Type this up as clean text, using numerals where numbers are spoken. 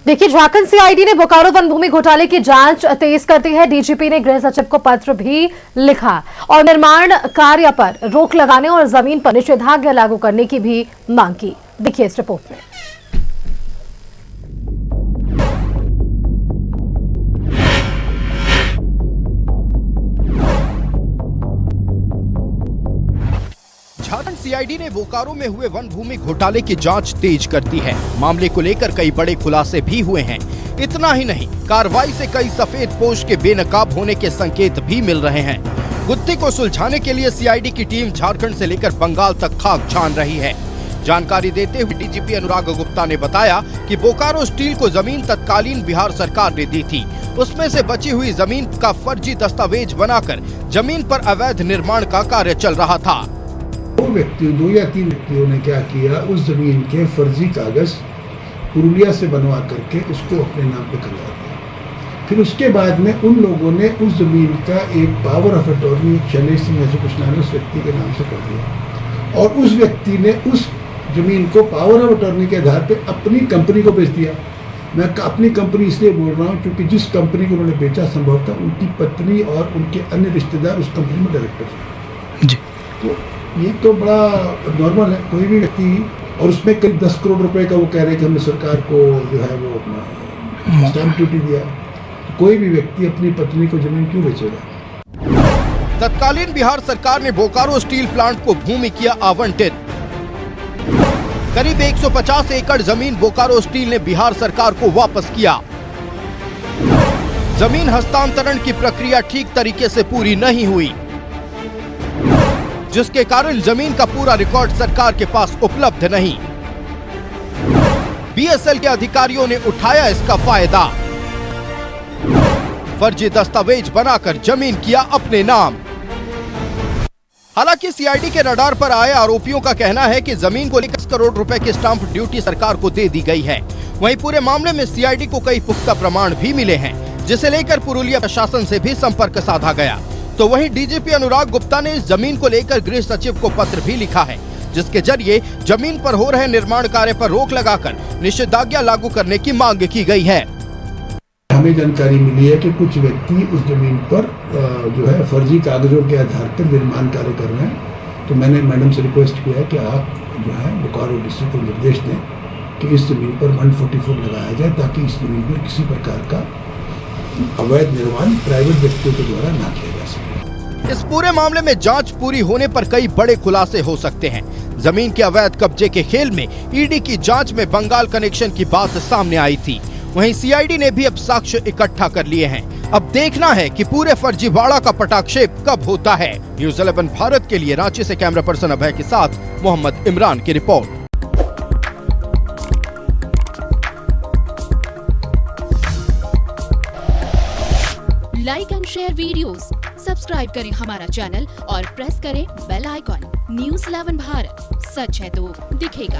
देखिए, झारखंड सीआईडी ने बोकारो वन भूमि घोटाले की जांच तेज कर दी है। डीजीपी ने गृह सचिव को पत्र भी लिखा और निर्माण कार्य पर रोक लगाने और जमीन पर निषेधाज्ञा लागू करने की भी मांग की। देखिए इस रिपोर्ट में। झारखंड सीआईडी ने बोकारो में हुए वन भूमि घोटाले की जांच तेज कर दी है। मामले को लेकर कई बड़े खुलासे भी हुए हैं। इतना ही नहीं, कार्रवाई से कई सफेद पोश के बेनकाब होने के संकेत भी मिल रहे हैं। गुत्थी को सुलझाने के लिए सीआईडी की टीम झारखंड से लेकर बंगाल तक खाक छान रही है। जानकारी देते हुए डीजीपी अनुराग गुप्ता ने बताया कि बोकारो स्टील को जमीन तत्कालीन बिहार सरकार ने दी थी। उसमें से बची हुई जमीन का फर्जी दस्तावेज बनाकर जमीन पर अवैध निर्माण का कार्य चल रहा था। दो या तीन व्यक्तियों ने क्या किया, उस जमीन के फर्जी कागज पुरुलिया से बनवा करके उसको अपने नाम पे करवा दिया। फिर उसके बाद में उन लोगों ने उस जमीन का एक power of attorney Shailesh Singh ऐसे कुछ नाम उस व्यक्ति के नाम से कर दिया और उस व्यक्ति ने उस जमीन को पावर ऑफ अटॉर्नी के आधार पे अपनी कंपनी को बेच दिया। मैं अपनी कंपनी इसलिए बोल रहा हूँ क्योंकि जिस कंपनी को उन्होंने बेचा संभव था उनकी पत्नी और उनके अन्य रिश्तेदार उस कंपनी में डायरेक्टर थे। तो ये तो बड़ा नॉर्मल है, कोई भी व्यक्ति, और उसमें करीब 10 करोड़ रुपए का वो कह रहे हैं कि हमने सरकार को जो है वो अपना स्टैंप ड्यूटी दिया। तो कोई भी व्यक्ति अपनी पत्नी को जमीन क्यों बेचेगा? तत्कालीन बिहार सरकार ने बोकारो स्टील प्लांट को भूमि किया आवंटित। करीब 150 एकड़ जमीन बोकारो स्टील ने बिहार सरकार को वापस किया। जमीन हस्तांतरण की प्रक्रिया ठीक तरीके से पूरी नहीं हुई, जिसके कारण जमीन का पूरा रिकॉर्ड सरकार के पास उपलब्ध नहीं। बीएसएल के अधिकारियों ने उठाया इसका फायदा। फर्जी दस्तावेज बनाकर जमीन किया अपने नाम। हालांकि सीआईडी के रडार पर आए आरोपियों का कहना है कि जमीन को लेकर 10 करोड़ रुपए की स्टाम्प ड्यूटी सरकार को दे दी गई है। वहीं पूरे मामले में सीआईडी को कई पुख्ता प्रमाण भी मिले हैं, जिसे लेकर पुरुलिया प्रशासन से भी संपर्क साधा गया। तो वहीं डीजीपी अनुराग गुप्ता ने इस जमीन को लेकर गृह सचिव को पत्र भी लिखा है, जिसके जरिए जमीन पर हो रहे निर्माण कार्य पर रोक लगाकर निषेधाज्ञा लागू करने की मांग की गई है। हमें जानकारी मिली है कि कुछ व्यक्ति उस जमीन पर जो है फर्जी कागजों के आधार पर निर्माण कार्य कर रहे हैं। तो मैंने मैडम से रिक्वेस्ट किया है कि आप जो है बोकारो डिस्ट्रिक्ट को निर्देश दें कि इस जमीन पर 144 लगाया जाए, ताकि इस जमीन पर किसी प्रकार का अवैध निर्माण प्राइवेट व्यक्तियों के द्वारा न किया जा सके। इस पूरे मामले में जांच पूरी होने पर कई बड़े खुलासे हो सकते हैं। जमीन के अवैध कब्जे के खेल में ईडी की जांच में बंगाल कनेक्शन की बात सामने आई थी। वहीं सीआईडी ने भी अब साक्ष्य इकट्ठा कर लिए हैं। अब देखना है कि पूरे फर्जीवाड़ा का पटाक्षेप कब होता है। न्यूज़ 11 भारत के लिए रांची से कैमरा पर्सन अभय के साथ मोहम्मद इमरान की report. Like and share videos, subscribe करें हमारा चैनल और प्रेस करें बेल आइकॉन। न्यूज़ 11 भारत, सच है तो दिखेगा।